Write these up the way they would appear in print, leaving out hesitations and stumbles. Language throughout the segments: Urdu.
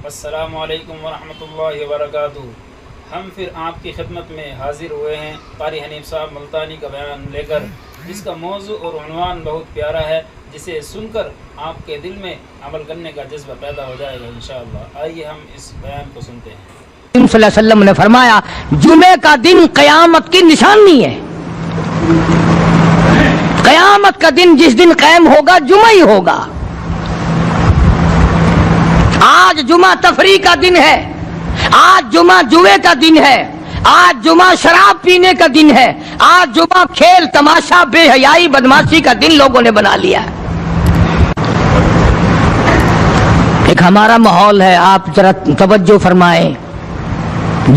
السلام علیکم ورحمۃ اللہ وبرکاتہ۔ ہم پھر آپ کی خدمت میں حاضر ہوئے ہیں قاری حنیف صاحب ملتانی کا بیان لے کر، جس کا موضوع اور عنوان بہت پیارا ہے، جسے سن کر آپ کے دل میں عمل کرنے کا جذبہ پیدا ہو جائے گا انشاءاللہ۔ آئیے ہم اس بیان کو سنتے ہیں۔ صلی اللہ علیہ وسلم نے فرمایا جمعے کا دن قیامت کی نشانی ہے۔ قیامت کا دن جس دن قائم ہوگا جمعہ ہی ہوگا۔ آج جمعہ تفریح کا دن ہے، آج جمعہ جوئے کا دن ہے، آج جمعہ شراب پینے کا دن ہے، آج جمعہ کھیل تماشا بے حیائی بدماشی کا دن لوگوں نے بنا لیا ہے۔ ایک ہمارا ماحول ہے، آپ ذرا توجہ فرمائیں۔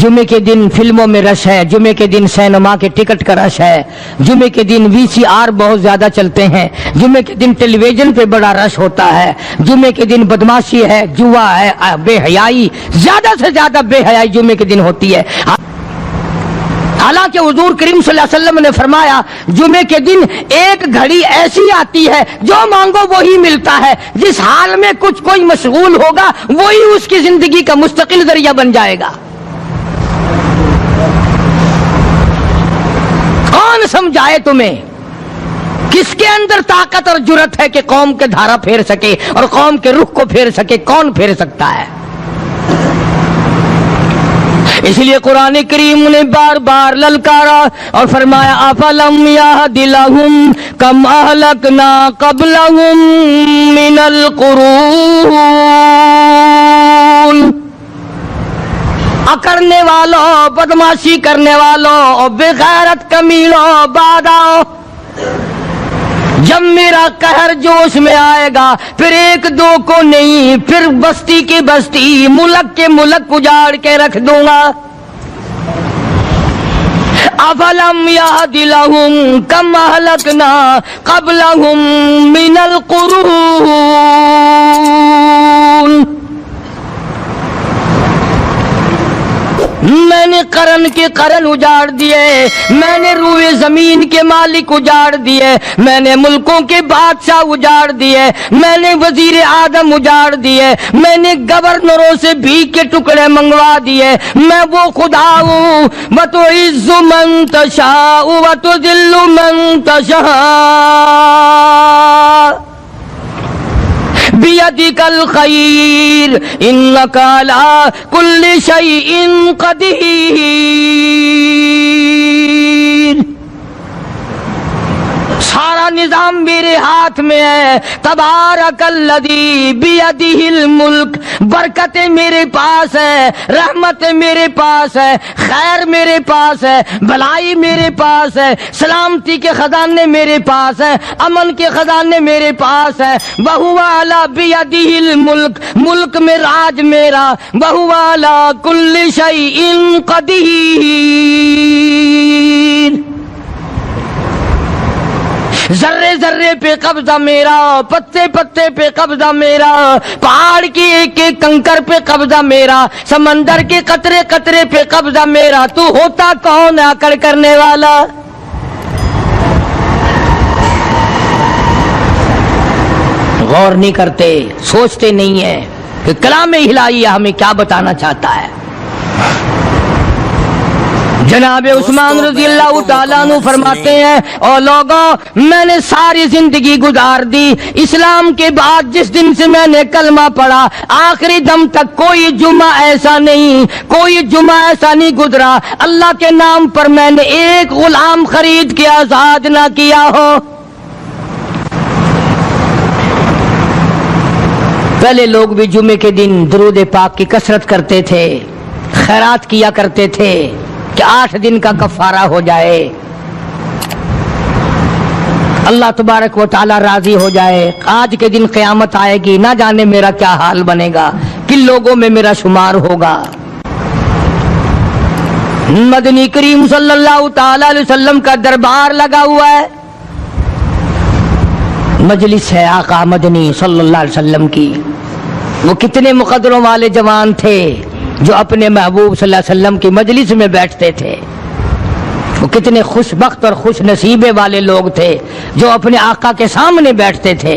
جمعے کے دن فلموں میں رش ہے، جمعے کے دن سینما کے ٹکٹ کا رش ہے، جمعے کے دن VCR بہت زیادہ چلتے ہیں، جمعے کے دن ٹیلی ویژن پہ بڑا رش ہوتا ہے، جمعے کے دن بدماشی ہے، جوا ہے، بے حیائی، زیادہ سے زیادہ بے حیائی جمعے کے دن ہوتی ہے۔ حالانکہ حضور کریم صلی اللہ علیہ وسلم نے فرمایا جمعے کے دن ایک گھڑی ایسی آتی ہے جو مانگو وہی ملتا ہے، جس حال میں کوئی مشغول ہوگا وہی اس کی زندگی کا مستقل ذریعہ بن جائے گا۔ کون سمجھائے تمہیں؟ کس کے اندر طاقت اور جرت ہے کہ قوم کے دھارا پھیر سکے اور قوم کے رخ کو پھیر سکے؟ کون پھیر سکتا ہے؟ اس لیے قرآن کریم نے بار بار للکارا اور فرمایا افلم یہد لہم کم اہلکنا قبلہم من القرون۔ اکڑنے والوں، بدماشی کرنے والوں اور بے غیرت کمینوں، بعد آؤ، جب میرا قہر جوش میں آئے گا پھر ایک دو کو نہیں، پھر بستی کی بستی، ملک کے ملک اجاڑ کے رکھ دوں گا۔ افلم یہد لہم کم اہلکنا قبلہم من القرون۔ میں نے قرن کے قرن اجاڑ دیے، میں نے روئے زمین کے مالک اجاڑ دیے، میں نے ملکوں کے بادشاہ اجاڑ دیے، میں نے وزیر اعظم اجاڑ دیے، میں نے گورنروں سے بھیک کے ٹکڑے منگوا دیے۔ میں وہ خدا ہوں وَتُعِزُّ مَن تَشَاءُ وَتُذِلُّ مَن تَشَاءُ بِيَدِكَ الْخَيْرُ إِنَّكَ عَلَى كُلِّ شَيْءٍ قَدِيرٌ۔ سارا نظام میرے ہاتھ میں ہے۔ تبارک الذی بیدہ الملک، برکتیں میرے پاس ہے، رحمتیں میرے پاس ہے، خیر میرے پاس ہے، بھلائی میرے پاس ہے، سلامتی کے خزانے میرے پاس ہے، امن کے خزانے میرے پاس ہے۔ وہو علی بیدہ الملک، ملک میں راج میرا، وہو علی کل شیء قدیر۔ ذرے ذرے پہ قبضہ میرا، پتے پتے پہ قبضہ میرا، پہاڑ کی ایک ایک کنکر پہ قبضہ میرا، سمندر کے قطرے قطرے پہ قبضہ میرا۔ تو ہوتا کون ہے اکڑ کرنے والا؟ غور نہیں کرتے، سوچتے نہیں ہیں کہ کلام الہی ہمیں کیا بتانا چاہتا ہے۔ جناب عثمان رضی اللہ تعالیٰ عنہ فرماتے ہیں اور لوگوں، میں نے ساری زندگی گزار دی، اسلام کے بعد جس دن سے میں نے کلمہ پڑھا آخری دم تک کوئی جمعہ ایسا نہیں، کوئی جمعہ ایسا نہیں گزرا اللہ کے نام پر میں نے ایک غلام خرید کے آزاد نہ کیا ہو۔ پہلے لوگ بھی جمعے کے دن درود پاک کی کثرت کرتے تھے، خیرات کیا کرتے تھے کہ 8 دن کا کفارہ ہو جائے، اللہ تبارک و تعالی راضی ہو جائے۔ آج کے دن قیامت آئے گی، نہ جانے میرا کیا حال بنے گا، کن لوگوں میں میرا شمار ہوگا۔ مدنی کریم صلی اللہ تعالی علیہ وسلم کا دربار لگا ہوا ہے، مجلس ہے آقا مدنی صلی اللہ علیہ وسلم کی۔ وہ کتنے مقدروں والے جوان تھے جو اپنے محبوب صلی اللہ علیہ وسلم کی مجلس میں بیٹھتے تھے۔ وہ کتنے خوش بخت اور خوش نصیبے والے لوگ تھے جو اپنے آقا کے سامنے بیٹھتے تھے۔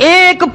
1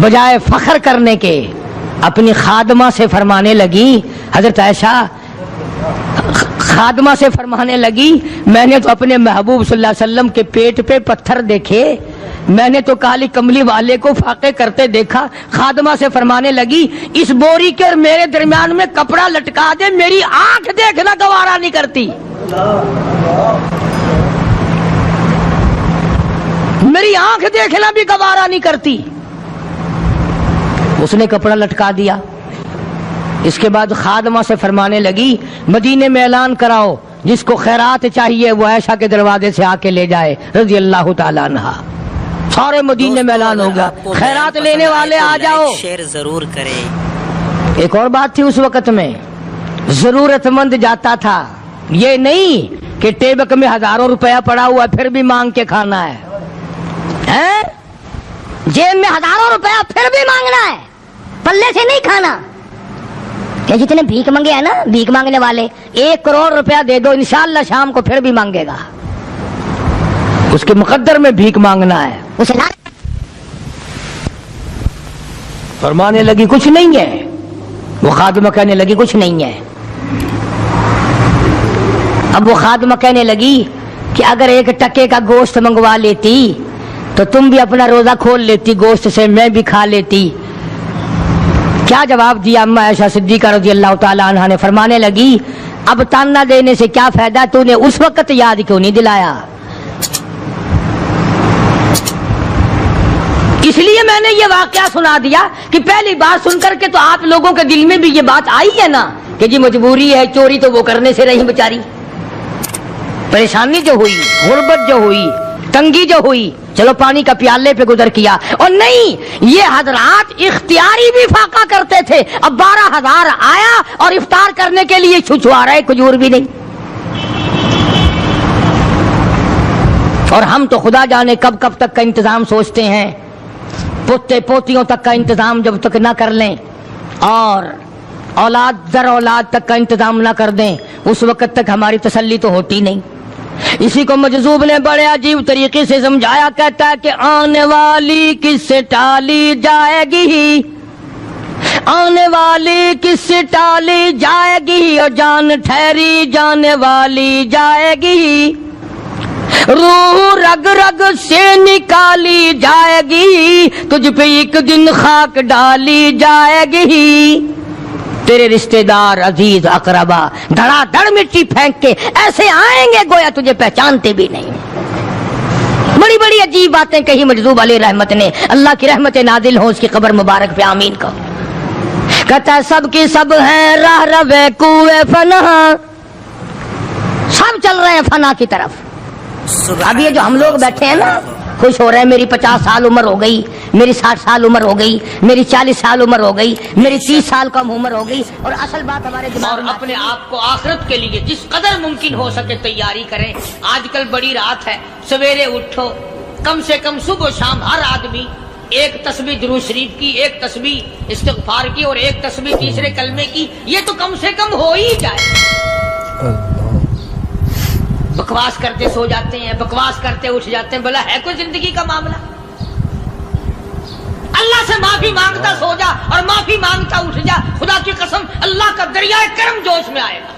بجائے فخر کرنے کے اپنی خادمہ سے فرمانے لگی، حضرت عائشہ خادمہ سے فرمانے لگی، میں نے تو اپنے محبوب صلی اللہ علیہ وسلم کے پیٹ پہ پتھر دیکھے، میں نے تو کالی کملی والے کو فاقے کرتے دیکھا۔ خادمہ سے فرمانے لگی، اس بوری کے اور میرے درمیان میں کپڑا لٹکا دے، میری آنکھ دیکھنا گوارا نہیں کرتی، میری آنکھ دیکھنا بھی گوارا نہیں کرتی۔ اس نے کپڑا لٹکا دیا۔ اس کے بعد خادمہ سے فرمانے لگی، مدینے میں اعلان کراؤ، جس کو خیرات چاہیے وہ عائشہ کے دروازے سے آ کے لے جائے رضی اللہ تعالیٰ عنہا۔ سارے مدینے میں اعلان ہوگا، خیرات لینے والے آ جاؤ۔ شیئر ضرور کریں۔ ایک اور بات تھی اس وقت میں، ضرورت مند جاتا تھا، یہ نہیں کہ ٹیبک میں ہزاروں روپیہ پڑا ہوا پھر بھی مانگ کے کھانا ہے، جیب میں ہزاروں روپیہ پھر بھی مانگنا ہے، پلے سے نہیں کھانا۔ کہ جتنے بھیک مانگے ہیں نا، بھیک مانگنے والے، 1 کروڑ روپیہ دے دو انشاءاللہ شام کو پھر بھی مانگے گا، اس کے مقدر میں بھیک مانگنا ہے۔ اسے فرمانے لگی کچھ نہیں ہے، وہ خادمہ کہنے لگی کچھ نہیں ہے۔ اب وہ خادمہ کہنے لگی کہ اگر 1 ٹکے کا گوشت منگوا لیتی تو تم بھی اپنا روزہ کھول لیتی، گوشت سے میں بھی کھا لیتی۔ کیا جواب دیا اما عائشہ صدیقہ رضی اللہ تعالی عنہا نے؟ فرمانے لگی، اب تانا دینے سے کیا فائدہ، تو نے اس وقت یاد کیوں نہیں دلایا؟ اس لیے میں نے یہ واقعہ سنا دیا کہ پہلی بار سن کر کے تو آپ لوگوں کے دل میں بھی یہ بات آئی ہے نا کہ جی مجبوری ہے، چوری تو وہ کرنے سے رہی بیچاری، پریشانی جو ہوئی، غربت جو ہوئی، تنگی جو ہوئی، چلو پانی کا پیالے پہ گزر کیا۔ اور نہیں، یہ حضرات اختیاری بھی فاقہ کرتے تھے۔ اب 12,000 آیا اور افطار کرنے کے لیے چھچوا رہے، کھجور بھی نہیں۔ اور ہم تو خدا جانے کب کب تک کا انتظام سوچتے ہیں، پوتے پوتیوں تک کا انتظام جب تک نہ کر لیں اور اولاد در اولاد تک کا انتظام نہ کر دیں، اس وقت تک ہماری تسلی تو ہوتی نہیں۔ اسی کو مجذوب نے بڑے عجیب طریقے سے سمجھایا، کہتا ہے کہ آنے والی کس سے ٹالی جائے گی، آنے والی کس سے ٹالی جائے گی، اور جان ٹھہری جانے والی جائے گی، روح رگ رگ سے نکالی جائے گی، تجھ پہ ایک دن خاک ڈالی جائے گی، تیرے رشتہ دار عزیز اقربا دھڑا دھڑ مٹی پھینک کے ایسے آئیں گے گویا تجھے پہچانتے بھی نہیں۔ بڑی بڑی عجیب باتیں کہی مجذوب علیہ رحمت نے، اللہ کی رحمت نازل ہو اس کی قبر مبارک پہ، آمین کا۔ کہتا ہے سب کی سب ہیں راہ روے کوئے فنا، سب چل رہے ہیں فنا کی طرف۔ اب یہ جو ہم لوگ بیٹھے ہیں نا، خوش ہو رہے ہیں، میری 50 سال عمر ہو گئی، میری 60 سال عمر ہو گئی، میری 40 سال عمر ہو گئی، میری 30 سال کم عمر ہو گئی، اور اصل بات ہمارے دماغ میں اپنے آپ کو آخرت کے لیے جس قدر ممکن ہو سکے تیاری کریں۔ آج کل بڑی رات ہے، سویرے اٹھو، کم سے کم صبح و شام ہر آدمی 1 تسبیح درود شریف کی، 1 تسبیح استغفار کی، اور 1 تسبیح تیسرے کلمے کی، یہ تو کم سے کم ہو ہی جائے۔ بکواس کرتے سو جاتے ہیں، بکواس کرتے اٹھ جاتے ہیں، بلا ہے کوئی زندگی کا معاملہ؟ اللہ سے معافی مانگتا سو جا اور معافی مانگتا اٹھ جا، خدا کی قسم اللہ کا دریائے کرم جوش میں آئے گا۔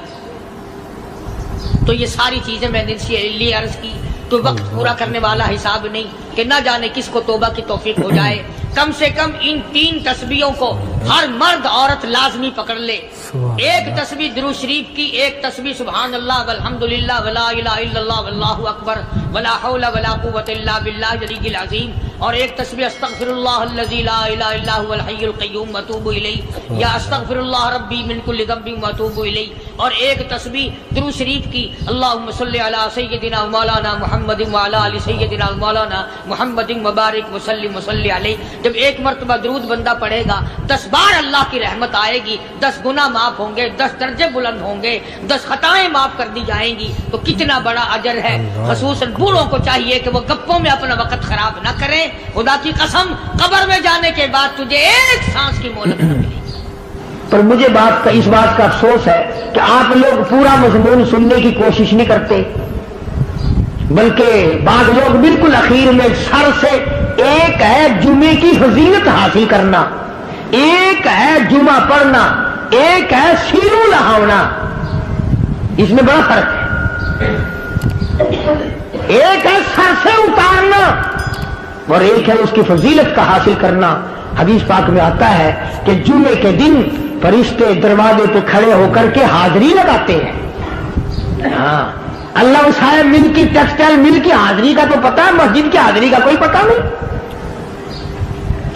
تو یہ ساری چیزیں میں نے لیے عرض کی، تو وقت پورا کرنے والا حساب نہیں کہ نہ جانے کس کو توبہ کی توفیق ہو جائے۔ کم سے کم ان 3 تسبیحوں کو ہر مرد عورت لازمی پکڑ لے۔ 1 تسبیح درود شریف کی، 1 تسبیح سبحان اللہ والحمدللہ ولا الہ الا اللہ واللہ اکبر ولا حول ولا قوت الا باللہ العلی العظیم، اور 1 تسبیح استغفر اللہ الذی لا الہ الا هو الحی القیوم واتوب الیہ، یا استغفر اللہ ربی من کل ذنب واتوب الیہ، اور 1 تسبیح درود شریف کی اللہم صلی علی سیدنا مولانا محمد وعلی آل سیدنا مولانا محمد مبارک وسلم وصلی علیہ۔ جب 1 مرتبہ درود بندہ پڑھے گا 10 بار اللہ کی رحمت آئے گی، 10 گناہ معاف ہوں گے، 10 درجے بلند ہوں گے، 10 خطائیں معاف کر دی جائیں گی۔ تو کتنا بڑا اجر ہے۔ خصوصاً بوڑھوں کو چاہیے کہ وہ گپوں میں اپنا وقت خراب نہ کریں۔ خدا کی قسم قبر میں جانے کے بعد تجھے 1 سانس کی مہلت نہ ملے گی۔ پر مجھے اس بات کا افسوس ہے کہ آپ لوگ پورا مضمون سننے کی کوشش نہیں کرتے، بلکہ بعض لوگ بالکل اخیر میں سر سے ایک ہے جمعے کی فضیلت حاصل کرنا، ایک ہے جمعہ پڑھنا، ایک ہے سینوں لہاونا، اس میں بڑا فرق ہے۔ ایک ہے سر سے اتارنا اور ایک ہے اس کی فضیلت کا حاصل کرنا۔ حدیث پاک میں آتا ہے کہ جمعے کے دن فرشتے دروازے پہ کھڑے ہو کر کے حاضری لگاتے ہیں۔ ہاں، اللہ صاحب مل کی ٹیکسٹائل مل کی حاضری کا تو پتا ہے، مسجد کی حاضری کا کوئی پتا نہیں۔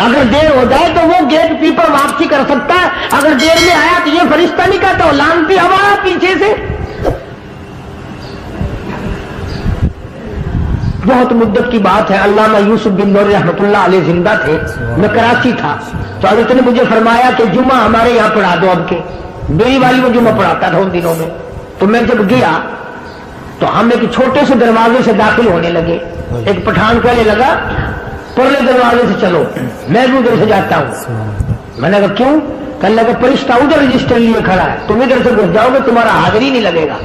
اگر دیر ہو جائے تو وہ گیٹ کیپر واپسی کر سکتا ہے، اگر دیر میں آیا تو یہ فرشتہ نہیں کہتا، لانتی ہوا پیچھے سے۔ بہت مدت کی بات ہے، علامہ یوسف بن نور رحمۃ اللہ علیہ زندہ تھے، میں کراچی تھا، تو حضرت نے مجھے فرمایا کہ جمعہ ہمارے یہاں پڑھا دو اب کے۔ میری والی میں جمعہ پڑھاتا تھا ان دنوں میں، تو میں جب گیا تو ہم ایک چھوٹے سے دروازے سے داخل ہونے لگے۔ ایک پٹھان کہنے لگا پرلے دروازے سے چلو، میں بھی ادھر سے جاتا ہوں۔ میں نے کہا کیوں؟ کہنے لگا فرشتہ ادھر رجسٹر لیے کھڑا ہے، تم ادھر سے گھس جاؤ گے تمہارا حاضری نہیں لگے گا۔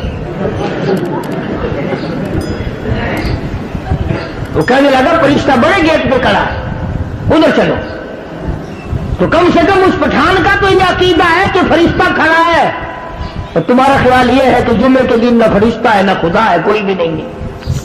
وہ کہنے لگا فرشتہ بڑے گیٹ پہ کھڑا ہے، ادھر چلو۔ تو کم سے کم اس پٹھان کا تو یہ عقیدہ ہے کہ فرشتہ کھڑا ہے، اور تمہارا خیال یہ ہے کہ جمعے کے دن نہ فرشتہ ہے نہ خدا ہے، کوئی بھی نہیں ہے۔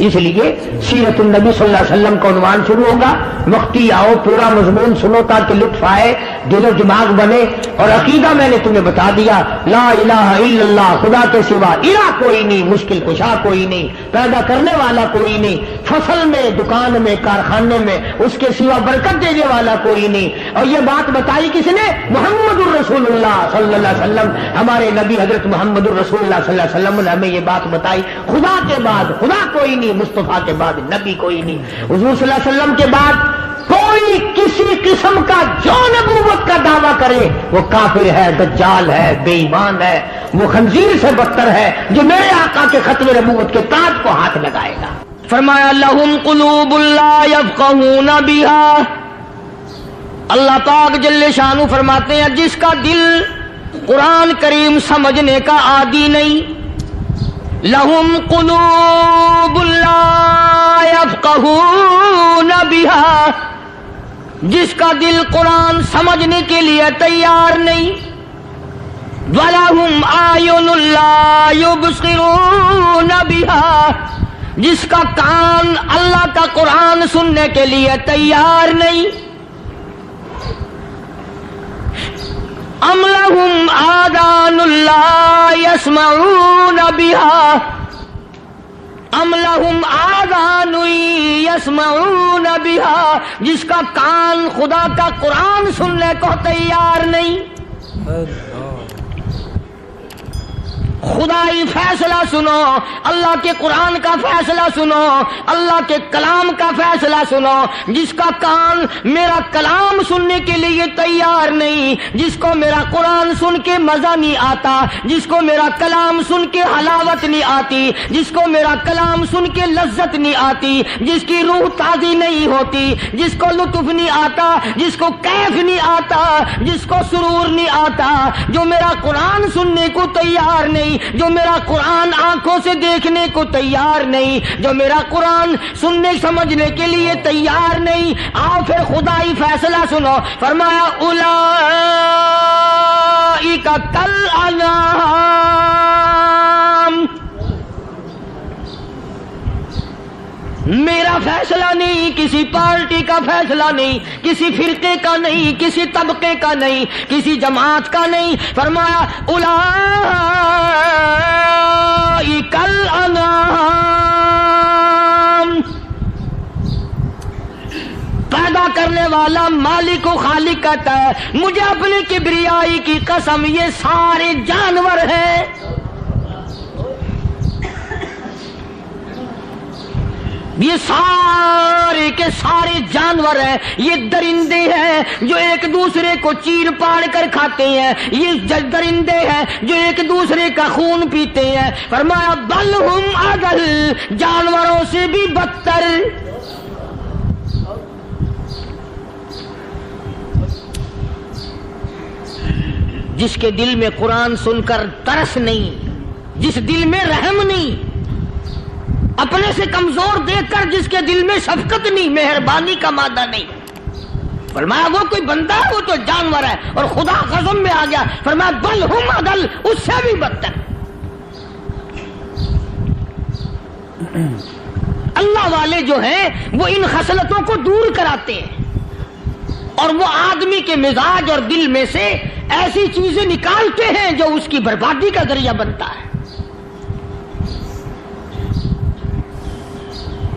اس لیے سیرت النبی صلی اللہ علیہ وسلم کا عنوان شروع ہوگا، وقتی آؤ پورا مضمون سنو تاکہ لطف آئے، دل و دماغ بنے۔ اور عقیدہ میں نے تمہیں بتا دیا، لا الہ الا اللہ، خدا کے سوا الہ کوئی نہیں، مشکل کشا کوئی نہیں، پیدا کرنے والا کوئی نہیں، فصل میں دکان میں کارخانے میں اس کے سوا برکت دینے والا کوئی نہیں۔ اور یہ بات بتائی کس نے؟ محمد الرسول اللہ صلی اللہ علیہ وسلم، ہمارے نبی حضرت محمد الرسول اللہ صلی اللہ علیہ وسلم نے ہمیں یہ بات بتائی، خدا کے بعد خدا کوئی نہیں، مصطفیٰ کے بعد نبی کوئی نہیں، حضور صلی اللہ علیہ وسلم کے بعد کوئی کسی قسم کا جو نبوت کا دعویٰ کرے وہ کافر ہے، دجال ہے، بے ایمان ہے، وہ خنزیر سے بدتر ہے جو میرے آقا کے ختم نبوت کے تاج کو ہاتھ لگائے گا۔ فرمایا لہم قلوب لا یفقہون بہا، اللہ پاک جل شانہ فرماتے ہیں جس کا دل قرآن کریم سمجھنے کا عادی نہیں، لہم قلوب لا یفقہون بہا، جس کا دل قرآن سمجھنے کے لیے تیار نہیں، وَلَهُمْ أَعْيُنٌ لَا يُبْصِرُونَ بِهَا، جس کا کان اللہ کا قرآن سننے کے لیے تیار نہیں، أَمْ لَهُمْ آذَانٌ لَا يَسْمَعُونَ بِهَا، أَمْ لَهُمْ آذَانٌ يَسْمَعُونَ بِهَا، جس کا کان خدا کا قرآن سننے کو تیار نہیں۔ خدائی فیصلہ سنو، اللہ کے قرآن کا فیصلہ سنو، اللہ کے کلام کا فیصلہ سنو، جس کا کان میرا کلام سننے کے لیے تیار نہیں، جس کو میرا قرآن سن کے مزہ نہیں آتا، جس کو میرا کلام سن کے حلاوت نہیں آتی، جس کو میرا کلام سن کے لذت نہیں آتی، جس کی روح تازی نہیں ہوتی، جس کو لطف نہیں آتا، جس کو کیف نہیں آتا، جس کو سرور نہیں آتا، جو میرا قرآن سننے کو تیار نہیں، جو میرا قرآن آنکھوں سے دیکھنے کو تیار نہیں، جو میرا قرآن سننے سمجھنے کے لیے تیار نہیں، آؤ پھر خدائی فیصلہ سنو۔ فرمایا اولئک کالانعام، میرا فیصلہ نہیں، کسی پارٹی کا فیصلہ نہیں، کسی فرقے کا نہیں، کسی طبقے کا نہیں، کسی جماعت کا نہیں۔ فرمایا اولئک الانعام، پیدا کرنے والا مالک و خالق کہتا ہے مجھے اپنی کبریائی کی قسم یہ سارے جانور ہیں، یہ سارے کے سارے جانور ہیں، یہ درندے ہیں جو ایک دوسرے کو چیر پاڑ کر کھاتے ہیں، یہ درندے ہیں جو ایک دوسرے کا خون پیتے ہیں۔ فرمایا بل ہم اضل، جانوروں سے بھی بدتر۔ جس کے دل میں قرآن سن کر ترس نہیں، جس دل میں رحم نہیں، اپنے سے کمزور دیکھ کر جس کے دل میں شفقت نہیں، مہربانی کا مادہ نہیں، فرمایا وہ کوئی بندہ ہے، وہ تو جانور ہے. اور خدا غضب میں آ گیا، فرمایا بل ہم اضل، اس سے بھی بدتر. اللہ والے جو ہیں وہ ان خصلتوں کو دور کراتے ہیں اور وہ آدمی کے مزاج اور دل میں سے ایسی چیزیں نکالتے ہیں جو اس کی بربادی کا ذریعہ بنتا ہے.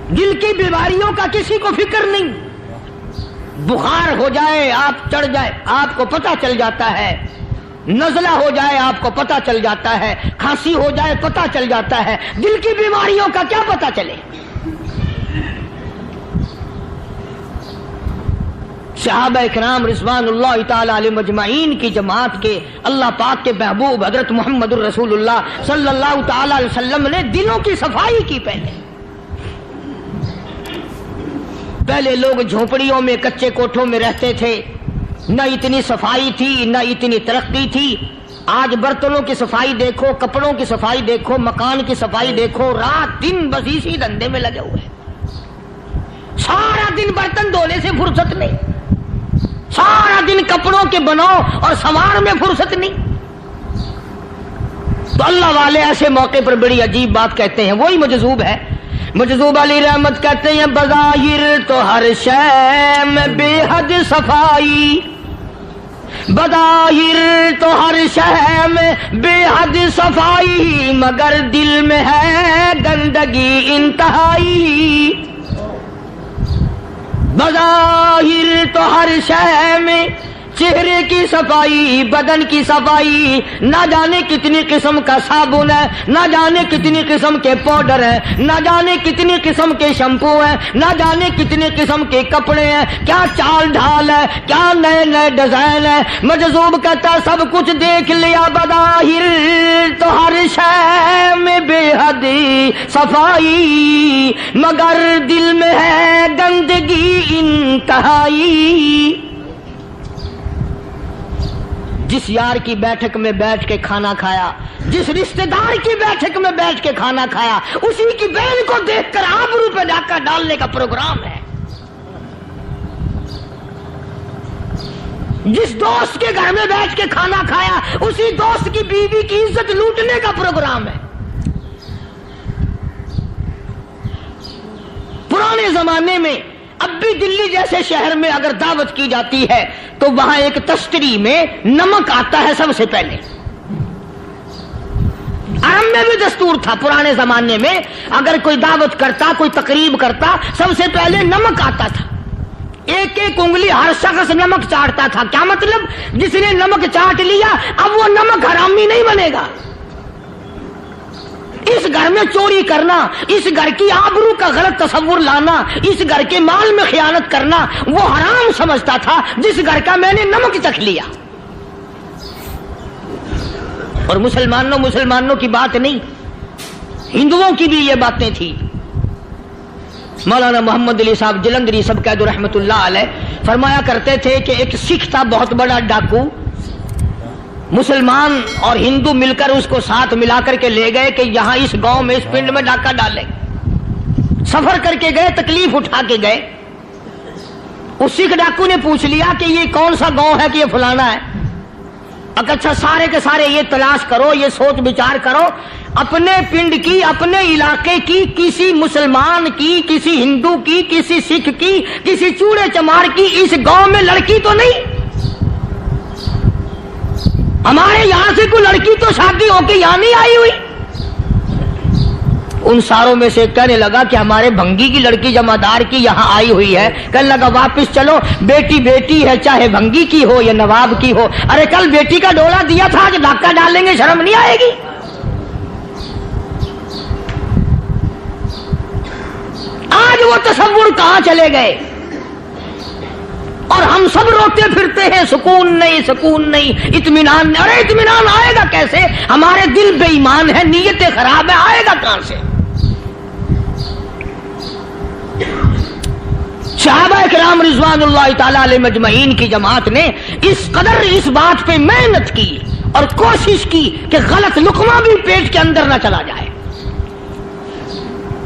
دل کی بیماریوں کا کسی کو فکر نہیں. بخار ہو جائے، آپ چڑھ جائے، آپ کو پتہ چل جاتا ہے. نزلہ ہو جائے، آپ کو پتہ چل جاتا ہے. کھانسی ہو جائے، پتہ چل جاتا ہے. دل کی بیماریوں کا کیا پتہ چلے؟ صحابہ اکرام رضوان اللہ تعالی علیہ مجمعین کی جماعت کے اللہ پاک کے محبوب حضرت محمد الرسول اللہ صلی اللہ تعالی علیہ وسلم نے دلوں کی صفائی کی. پہلے لوگ جھونپڑیوں میں، کچے کوٹھوں میں رہتے تھے، نہ اتنی صفائی تھی، نہ اتنی ترقی تھی. آج برتنوں کی صفائی دیکھو، کپڑوں کی صفائی دیکھو، مکان کی صفائی دیکھو، رات دن بس اسی دھندے میں لگے ہوئے. سارا دن برتن دھونے سے فرصت نہیں، سارا دن کپڑوں کے بناؤ اور سنوار میں فرصت نہیں. تو اللہ والے ایسے موقع پر بڑی عجیب بات کہتے ہیں. وہی مجذوب ہے، مجذوب علی رحمت کہتے ہیں بظاہر تو ہر شے میں بے حد صفائی، بظاہر تو ہر شے میں بے حد صفائی، مگر دل میں ہے گندگی انتہائی. بظاہر تو ہر شے میں چہرے کی صفائی، بدن کی صفائی، نہ جانے کتنی قسم کا صابن ہے، نہ جانے کتنی قسم کے پاؤڈر ہیں، نہ جانے کتنی قسم کے شیمپو ہیں، نہ جانے کتنی قسم کے کپڑے ہیں، کیا چال ڈھال ہے، کیا نئے نئے ڈیزائن ہے. مجذوب کہتا سب کچھ دیکھ لیا، بظاہر تو ہر شے میں بے حد صفائی، مگر دل میں ہے گندگی انتہائی. جس یار کی بیٹھک میں بیٹھ کے کھانا کھایا، جس رشتہ دار کی بیٹھک میں بیٹھ کے کھانا کھایا، اسی کی بہن کو دیکھ کر آبرو پہ ڈاکہ ڈالنے کا پروگرام ہے. جس دوست کے گھر میں بیٹھ کے کھانا کھایا، اسی دوست کی بیوی کی عزت لوٹنے کا پروگرام ہے. پرانے زمانے میں اب بھی دلی جیسے شہر میں اگر دعوت کی جاتی ہے تو وہاں ایک تشتری میں نمک آتا ہے سب سے پہلے. عرب میں بھی دستور تھا پرانے زمانے میں، اگر کوئی دعوت کرتا، کوئی تقریب کرتا، سب سے پہلے نمک آتا تھا. ایک ایک انگلی ہر شخص نمک چاٹتا تھا. کیا مطلب؟ جس نے نمک چاٹ لیا اب وہ نمک حرامی نہیں بنے گا. اس گھر میں چوری کرنا، اس گھر کی آبرو کا غلط تصور لانا، اس گھر کے مال میں خیانت کرنا وہ حرام سمجھتا تھا جس گھر کا میں نے نمک چکھ لیا. اور مسلمانوں کی بات نہیں، ہندوؤں کی بھی یہ باتیں تھی. مولانا محمد علی صاحب جلندری سب قید رحمت اللہ علیہ فرمایا کرتے تھے کہ ایک سکھ تھا بہت بڑا ڈاکو. مسلمان اور ہندو مل کر اس کو ساتھ ملا کر کے لے گئے کہ یہاں اس گاؤں میں، اس پنڈ میں ڈاکہ ڈالیں. سفر کر کے گئے، تکلیف اٹھا کے گئے. اس سکھ ڈاکو نے پوچھ لیا کہ یہ کون سا گاؤں ہے کہ یہ فلانا ہے. اچھا سارے کے سارے یہ تلاش کرو، یہ سوچ بچار کرو، اپنے پنڈ کی، اپنے علاقے کی، کسی مسلمان کی، کسی ہندو کی، کسی سکھ کی، کسی چوڑے چمار کی اس گاؤں میں لڑکی تو نہیں؟ ہمارے یہاں سے کوئی لڑکی تو شادی ہو کے یہاں نہیں آئی ہوئی. ان ساروں میں سے کہنے لگا کہ ہمارے بھنگی کی لڑکی جمعدار کی یہاں آئی ہوئی ہے. کہنے لگا واپس چلو، بیٹی بیٹی ہے، چاہے بھنگی کی ہو یا نواب کی ہو. ارے کل بیٹی کا ڈولا دیا تھا کہ ڈاکہ ڈالیں گے، شرم نہیں آئے گی؟ آج وہ تصور کہاں چلے گئے؟ اور ہم سب روتے پھرتے ہیں سکون نہیں، سکون نہیں، اطمینان نہیں. ارے اطمینان آئے گا کیسے؟ ہمارے دل بے ایمان ہے، نیتیں خراب ہے، آئے گا کہاں سے؟ صحابہ کرام رضوان اللہ تعالی علیہ مجمعین کی جماعت نے اس قدر اس بات پہ محنت کی اور کوشش کی کہ غلط لقمہ بھی پیٹ کے اندر نہ چلا جائے.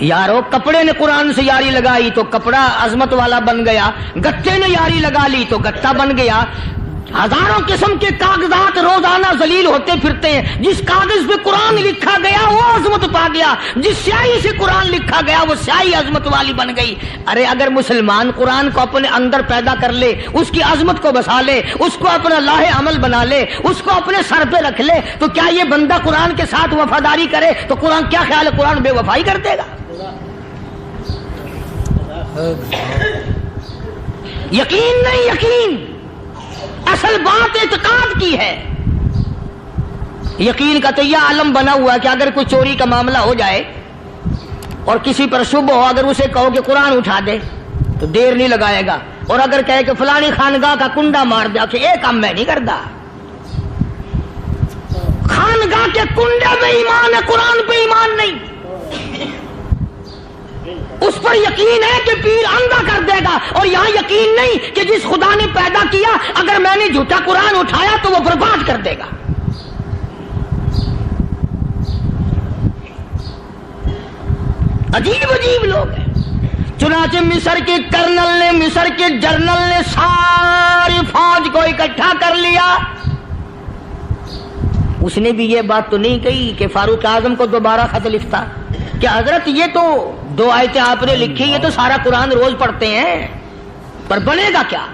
یارو کپڑے نے قرآن سے یاری لگائی تو کپڑا عظمت والا بن گیا، گتے نے یاری لگا لی تو گتا بن گیا۔ ہزاروں قسم کے کاغذات روزانہ ذلیل ہوتے پھرتے ہیں، جس کاغذ پہ قرآن لکھا گیا وہ عظمت پا گیا، جس سیاہی سے قرآن لکھا گیا وہ سیاہی عظمت والی بن گئی۔ ارے اگر مسلمان قرآن کو اپنے اندر پیدا کر لے، اس کی عظمت کو بسا لے، اس کو اپنا لاہ عمل بنا لے، اس کو اپنے سر پہ رکھ لے، تو کیا یہ بندہ قرآن کے ساتھ وفاداری کرے تو قرآن کیا خیال ہے قرآن بے وفائی کر دے گا؟ یقین نہیں، یقین اصل بات اعتقاد کی ہے۔ یقین کا تو یہ عالم بنا ہوا ہے کہ اگر کوئی چوری کا معاملہ ہو جائے اور کسی پر شبہ ہو، اگر اسے کہو کہ قرآن اٹھا دے تو دیر نہیں لگائے گا، اور اگر کہے کہ فلانی خانگاہ کا کنڈا مار دیا کہ یہ کام میں نہیں کرتا۔ خانگاہ کے کنڈے پہ ایمان ہے، قرآن پہ ایمان نہیں۔ اس پر یقین ہے کہ پیر اندھا کر دے گا، اور یہاں یقین نہیں کہ جس خدا نے پیدا کیا اگر میں نے جھوٹا قرآن اٹھایا تو وہ برباد کر دے گا۔ عجیب عجیب لوگ ہیں۔ چنانچہ مصر کے کرنل نے، مصر کے جنرل نے ساری فوج کو اکٹھا کر لیا۔ اس نے بھی یہ بات تو نہیں کہی کہ فاروق اعظم کو دوبارہ خط لکھتا کہ حضرت یہ تو 2 آیتیں آپ نے لکھی، یہ تو سارا قرآن روز پڑھتے ہیں، پر بنے گا کیا؟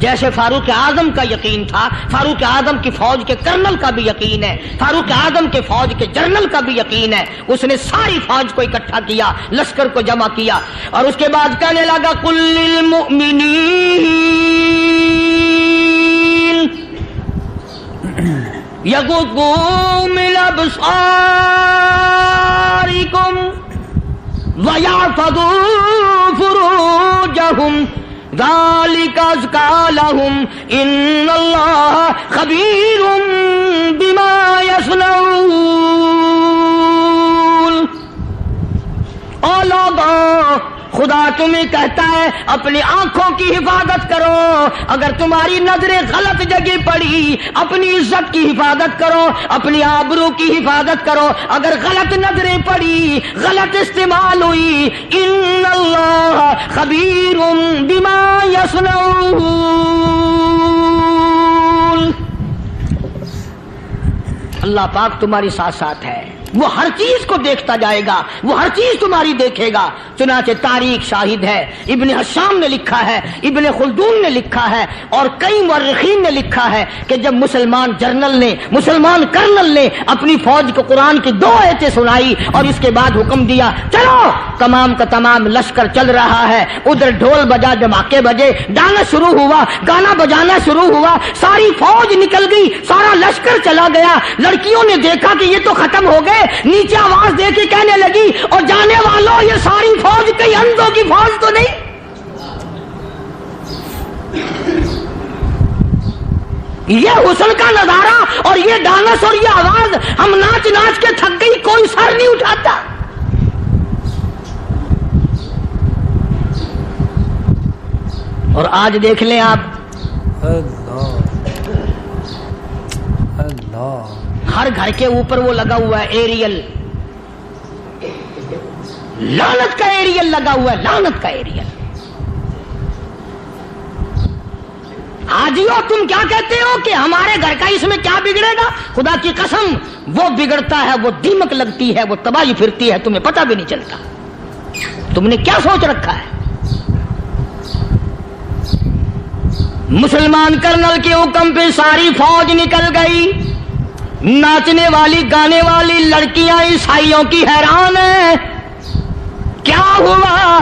جیسے فاروق اعظم کا یقین تھا، فاروق اعظم کی فوج کے کرنل کا بھی یقین ہے، فاروق اعظم کے فوج کے جنرل کا بھی یقین ہے۔ اس نے ساری فوج کو اکٹھا کیا، لشکر کو جمع کیا، اور اس کے بعد کہنے لگا قل للمؤمنین یغضوا من ابصارکم وَيَحْفَظُوا فُرُوجَهُمْ ذَلِكَ أَزْكَىٰ لَهُمْ إِنَّ اللَّهَ خَبِيرٌ بِمَا يَصْنَعُونَ۔ او لوگو، خدا تمہیں کہتا ہے اپنی آنکھوں کی حفاظت کرو، اگر تمہاری نظریں غلط جگہ پڑی اپنی عزت کی حفاظت کرو، اپنی آبرو کی حفاظت کرو۔ اگر غلط نظریں پڑی، غلط استعمال ہوئی، ان اللہ خبیر بما یصنعون، اللہ پاک تمہاری ساتھ ساتھ ہے، وہ ہر چیز کو دیکھتا جائے گا، وہ ہر چیز تمہاری دیکھے گا۔ چنانچہ تاریخ شاہد ہے، ابن حشام نے لکھا ہے، ابن خلدون نے لکھا ہے، اور کئی مورخین نے لکھا ہے کہ جب مسلمان جنرل نے، مسلمان کرنل نے اپنی فوج کو قرآن کی 2 آیتیں سنائی اور اس کے بعد حکم دیا چلو، تمام کا تمام لشکر چل رہا ہے، ادھر ڈھول بجا، دھماکے بجے، گانا شروع ہوا، گانا بجانا شروع ہوا، ساری فوج نکل گئی، سارا لشکر چلا گیا۔ لڑکیوں نے دیکھا کہ یہ تو ختم ہو گئے، نیچے آواز دے کے کہنے لگی اور جانے والوں یہ ساری فوج کئی اندھوں کی فوج تو نہیں؟ یہ حسن کا نظارہ اور یہ ڈانس اور یہ آواز، ہم ناچ ناچ کے تھک گئی، کوئی سر نہیں اٹھاتا۔ اور آج دیکھ لیں آپ، ہر گھر کے اوپر وہ لگا ہوا ہے ایریل، لعنت کا ایریل لگا ہوا ہے، لعنت کا ایریل۔ حاجیو تم کیا کہتے ہو کہ ہمارے گھر کا اس میں کیا بگڑے گا؟ خدا کی قسم وہ بگڑتا ہے، وہ دیمک لگتی ہے، وہ تباہی پھرتی ہے، تمہیں پتہ بھی نہیں چلتا۔ تم نے کیا سوچ رکھا ہے؟ مسلمان کرنل کے حکم پہ ساری فوج نکل گئی، ناچنے والی گانے والی لڑکیاں عیسائیوں کی حیران ہیں، کیا ہوا؟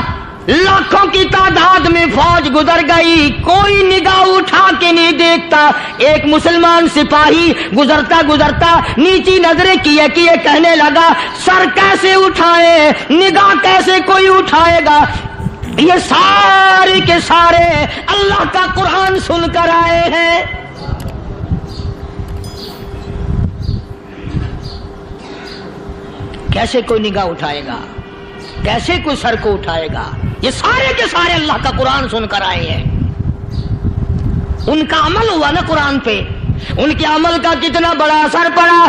لاکھوں کی تعداد میں فوج گزر گئی، کوئی نگاہ اٹھا کے نہیں دیکھتا۔ ایک مسلمان سپاہی گزرتا گزرتا نیچی نظریں کیے کیے کہنے لگا سر کیسے اٹھائے، نگاہ کیسے کوئی اٹھائے گا؟ یہ سارے کے سارے اللہ کا قرآن سن کر آئے ہیں۔ کیسے کوئی نگاہ اٹھائے گا؟ کیسے کوئی سر کو اٹھائے گا؟ یہ سارے کے سارے اللہ کا قرآن سن کر آئے ہیں۔ ان کا عمل ہوا نا قرآن پہ، ان کے عمل کا کتنا بڑا اثر پڑا۔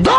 2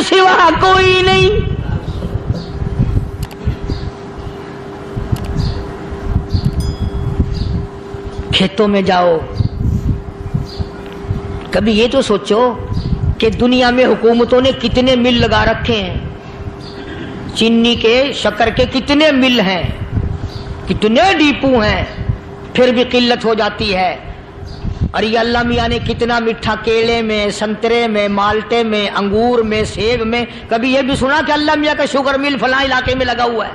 کے سوا کوئی نہیں. کھیتوں میں جاؤ, کبھی یہ تو سوچو کہ دنیا میں حکومتوں نے کتنے مل لگا رکھے ہیں, چینی کے, شکر کے کتنے مل ہیں, کتنے ڈیپو ہیں, پھر بھی قلت ہو جاتی ہے. اور یہ اللہ میاں نے کتنا میٹھا کیلے میں, سنترے میں, مالٹے میں, انگور میں, سیب میں. کبھی یہ بھی سنا کہ اللہ میاں کا شوگر مل فلاں علاقے میں لگا ہوا ہے؟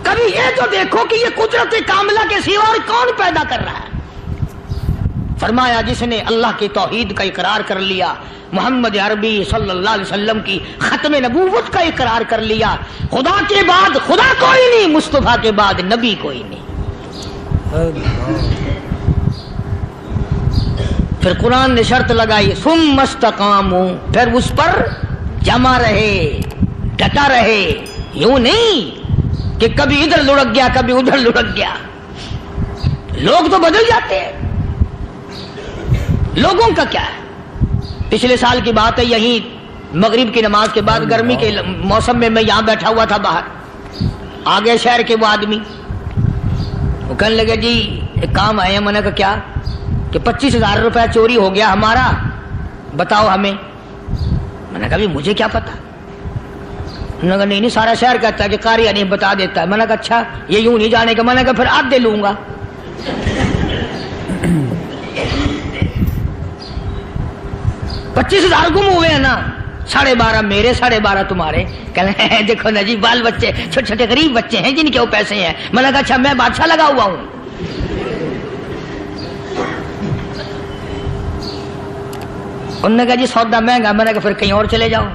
کبھی یہ تو دیکھو کہ یہ قدرت کاملہ کے سوا اور کون پیدا کر رہا ہے. فرمایا جس نے اللہ کی توحید کا اقرار کر لیا, محمد عربی صلی اللہ علیہ وسلم کی ختم نبوت کا اقرار کر لیا, خدا کے بعد خدا کوئی نہیں, مصطفیٰ کے بعد نبی کوئی نہیں. پھر قرآن نے شرط لگائی ثم استقاموا, پھر اس پر جمع رہے, ڈٹا رہے. یوں نہیں کہ کبھی ادھر لڑک گیا کبھی ادھر لڑک گیا. لوگ تو بدل جاتے ہیں, لوگوں کا کیا ہے. پچھلے سال کی بات ہے, یہیں مغرب کی نماز کے بعد گرمی کے موسم میں یہاں بیٹھا ہوا تھا باہر, آگے شہر کے وہ آدمی, وہ کہنے لگے جی ایک کام آئے ہیں. میں نے کہا کیا؟ کہ 25,000 روپے چوری ہو گیا ہمارا, بتاؤ ہمیں. میں نے کہا بھی مجھے کیا پتا. انہوں نے کہا نہیں سارا شہر کہتا ہے کہ قاری نہیں بتا دیتا ہے. میں نے کہا اچھا یہ یوں نہیں جانے کا. میں نے کہا پھر آدھے لوں گا. 25,000 گم ہوئے ہیں نا, 12.5 میرے 12.5 تمہارے. کہنے ہیں دیکھو نا جی بال بچے چھوٹے چھوٹے غریب بچے ہیں جن کے وہ پیسے ہیں. میں نے کہا اچھا میں بادشاہ لگا ہوا ہوں. انہوں نے کہا جی سودا مہنگا. میں نے کہا پھر کہیں اور چلے جاؤ.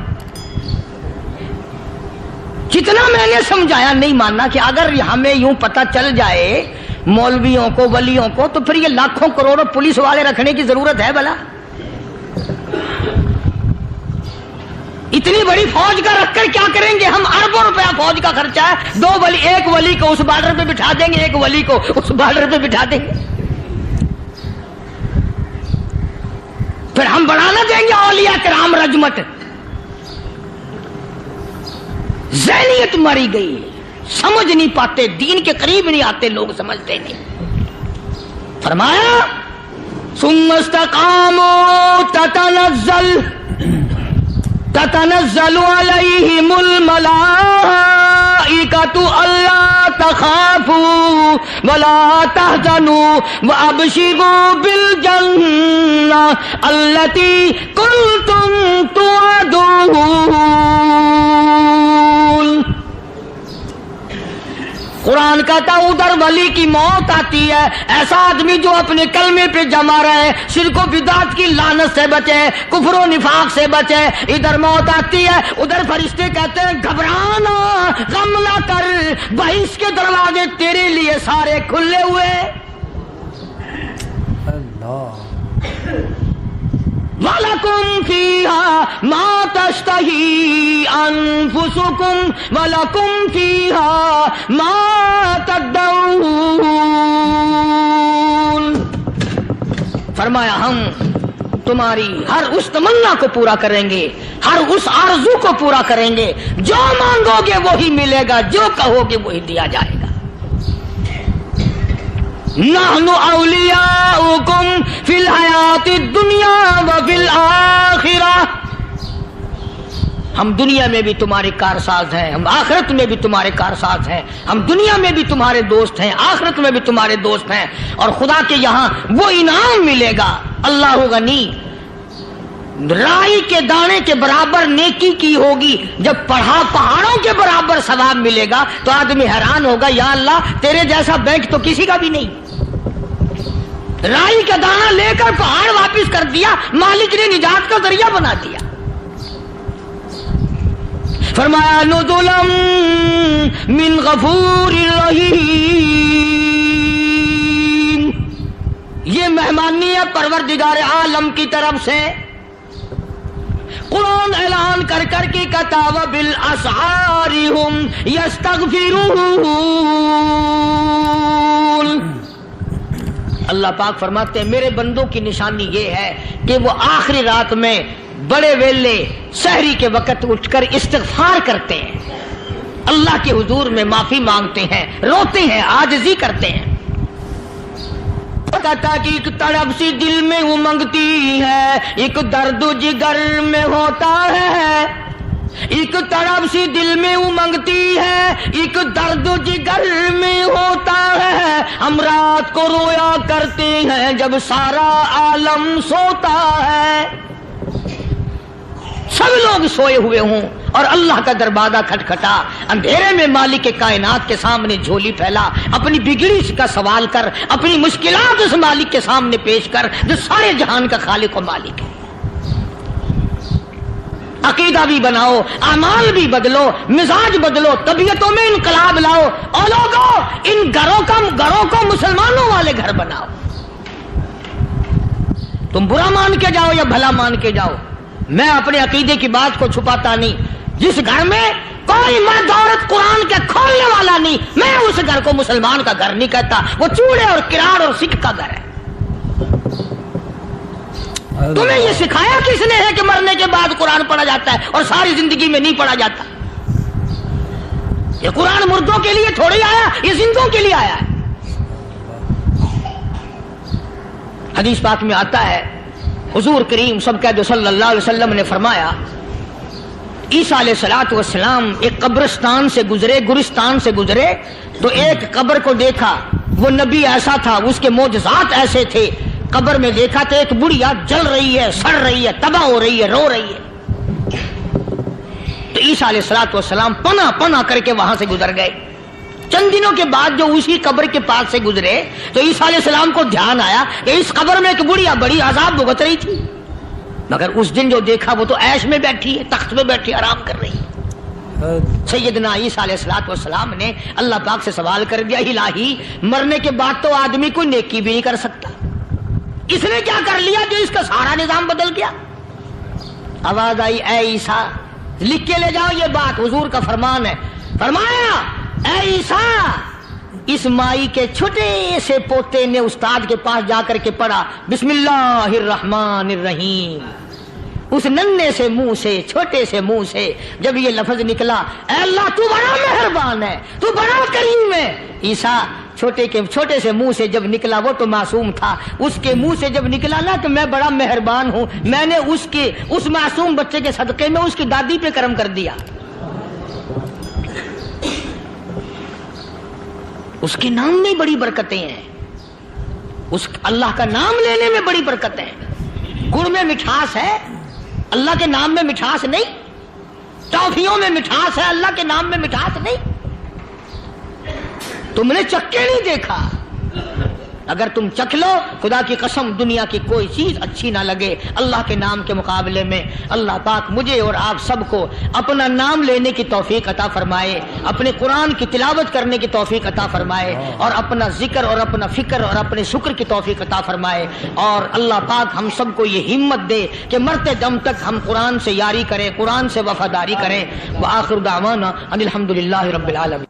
جتنا میں نے سمجھایا نہیں ماننا کہ اگر ہمیں یوں پتہ چل جائے مولویوں کو ولیوں کو تو پھر یہ لاکھوں کروڑوں پولیس والے رکھنے کی ضرورت ہے بھلا؟ اتنی بڑی فوج کا رکھ کر کیا کریں گے ہم؟ اربوں روپیہ فوج کا خرچہ ہے. 2 ولی, ایک ولی کو اس بارڈر پہ بٹھا دیں گے, ایک ولی کو اس بارڈر پہ بٹھا دیں گے. پھر ہم بڑھانا دیں گے اولیاء کرام رجمت. ذہنیت مری گئی, سمجھ نہیں پاتے, دین کے قریب نہیں آتے لوگ, سمجھتے نہیں. فرمایا ثم استقاموا تتنزل علیہم الملائکۃ الا تخافوا ولا تحزنوا وابشروا بالجنہ التی کنتم توعدون. قرآن کہتا ادھر ولی کی موت آتی ہے, ایسا آدمی جو اپنے کلمے پہ جمع رہے, شرک و بدعت کی لعنت سے بچے, کفر و نفاق سے بچے. ادھر موت آتی ہے, ادھر فرشتے کہتے ہیں گھبرانا, غم نہ کر, بہشت کے دروازے تیرے لیے سارے کھلے ہوئے. اللہ وَلَكُمْ فِيهَا مَا تَشْتَهِي أَنفُسُكُمْ وَلَكُمْ فِيهَا مَا تَدَّعُونَ. فرمایا ہم تمہاری ہر اس تمنا کو پورا کریں گے, ہر اس آرزو کو پورا کریں گے. جو مانگو گے وہی ملے گا, جو کہو گے وہی دیا جائے گا. نحن اولیاؤکم فی الحیات الدنیا وفی الآخرہ. ہم دنیا میں بھی تمہارے کارساز ہیں, ہم آخرت میں بھی تمہارے کارساز ہیں. ہم دنیا میں بھی تمہارے دوست ہیں, آخرت میں بھی تمہارے دوست ہیں. اور خدا کے یہاں وہ انعام ملے گا. اللہ غنی, رائی کے دانے کے برابر نیکی کی ہوگی, جب پہاڑوں کے برابر ثواب ملے گا تو آدمی حیران ہوگا, یا اللہ تیرے جیسا بینک تو کسی کا بھی نہیں. رائی کا دانہ لے کر پہاڑ واپس کر دیا, مالک نے نجات کا ذریعہ بنا دیا. فرمایا نزلا من غفور رحیم, یہ مہمانی ہے پروردگار عالم کی طرف سے. قرآن اعلان کر کر کے کہتا وبالاسحار ہم یستغفرون. اللہ پاک فرماتے ہیں میرے بندوں کی نشانی یہ ہے کہ وہ آخری رات میں بڑے ویلے سحری کے وقت اٹھ کر استغفار کرتے ہیں، اللہ کے حضور میں معافی مانگتے ہیں، روتے ہیں، عاجزی کرتے ہیں۔ کہتا کہ ایک تڑپ سی دل میں امنگتی ہے، ایک درد جگر میں ہوتا ہے، ایک تڑپ سی دل میں امنگتی ہے، ایک درد جگر میں ہوتا ہے، ہم رات کو رویا کرتے ہیں جب سارا عالم سوتا ہے۔ سب لوگ سوئے ہوئے ہوں اور اللہ کا دروازہ کھٹکھٹا، اندھیرے میں مالک کائنات کے سامنے جھولی پھیلا، اپنی بگڑی کا سوال کر، اپنی مشکلات اس مالک کے سامنے پیش کر جو سارے جہان کا خالق و مالک ہے۔ عقیدہ بھی بناؤ، اعمال بھی بدلو، مزاج بدلو، طبیعتوں میں انقلاب لاؤ، اور لوگوں ان گھروں کو مسلمانوں والے گھر بناؤ۔ تم برا مان کے جاؤ یا بھلا مان کے جاؤ، میں اپنے عقیدے کی بات کو چھپاتا نہیں۔ جس گھر میں کوئی مرد عورت قرآن کے کھولنے والا نہیں، میں اس گھر کو مسلمان کا گھر نہیں کہتا، وہ چوڑے اور کراڑ اور سکھ کا گھر ہے۔ تمہیں یہ سکھایا کس نے ہے کہ مرنے کے بعد قرآن پڑھا جاتا ہے اور ساری زندگی میں نہیں پڑھا جاتا؟ یہ قرآن مردوں کے لیے تھوڑی آیا، یہ زندوں کے لیے آیا ہے۔ حدیث پاک میں آتا ہے، حضور کریم سب کا جو صلی اللہ علیہ وسلم نے فرمایا، عیسیٰ علیہ الصلوۃ والسلام ایک قبرستان سے گزرے، گورستان سے گزرے تو ایک قبر کو دیکھا، وہ نبی ایسا تھا، اس کے معجزات ایسے تھے۔ قبر میں دیکھا تو ایک بڑھیا جل رہی ہے، سڑ رہی ہے، تباہ ہو رہی ہے، رو رہی ہے۔ تو عیسیٰ علیہ الصلوۃ والسلام پناہ کر کے وہاں سے گزر گئے۔ چند دنوں کے بعد جو اسی قبر کے پاس سے گزرے تو عیسیٰ علیہ السلام کو دھیان آیا کہ اس قبر میں ایک بڑھیا بڑی عذاب بھگت رہی تھی، مگر اس دن جو دیکھا وہ تو عیش میں بیٹھی ہے، تخت میں بیٹھی آرام کر رہی ہے۔ سیدنا عیسیٰ علیہ الصلوۃ والسلام نے اللہ پاک سے سوال کر دیا، الہی مرنے کے بعد تو آدمی کوئی نیکی بھی نہیں کر سکتا، اس نے کیا کر لیا جو اس کا سارا نظام بدل گیا؟ آواز آئی، اے عیسیٰ لکھ کے لے جاؤ، یہ بات حضور کا فرمان ہے۔ فرمایا، اے عیسیٰ، اس مائی کے چھوٹے سے پوتے نے استاد کے پاس جا کر کے پڑھا بسم اللہ الرحمن الرحیم، اس ننھے سے منہ سے، چھوٹے سے منہ سے جب یہ لفظ نکلا، اے اللہ تو بڑا مہربان ہے، تو بڑا کریم ہے۔ عیسیٰ چھوٹے سے منہ سے جب نکلا، وہ تو معصوم تھا، اس کے منہ سے جب نکلا نا کہ میں بڑا مہربان ہوں، میں نے اس معصوم بچے کے صدقے میں اس کی دادی پہ کرم کر دیا۔ اس کے نام میں بڑی برکتیں ہیں، اس اللہ کا نام لینے میں بڑی برکتیں ہیں۔ گڑ میں مٹھاس ہے، اللہ کے نام میں مٹھاس نہیں۔ ٹافیوں میں مٹھاس ہے، اللہ کے نام میں مٹھاس نہیں۔ تم نے چکھ کے نہیں دیکھا، اگر تم چکھ لو، خدا کی قسم دنیا کی کوئی چیز اچھی نہ لگے اللہ کے نام کے مقابلے میں۔ اللہ پاک مجھے اور آپ سب کو اپنا نام لینے کی توفیق عطا فرمائے، اپنے قرآن کی تلاوت کرنے کی توفیق عطا فرمائے، اور اپنا ذکر اور اپنا فکر اور اپنے شکر کی توفیق عطا فرمائے، اور اللہ پاک ہم سب کو یہ ہمت دے کہ مرتے دم تک ہم قرآن سے یاری کریں، قرآن سے وفاداری کریں۔ وآخر دعوانا ان الحمدللہ رب العالمین۔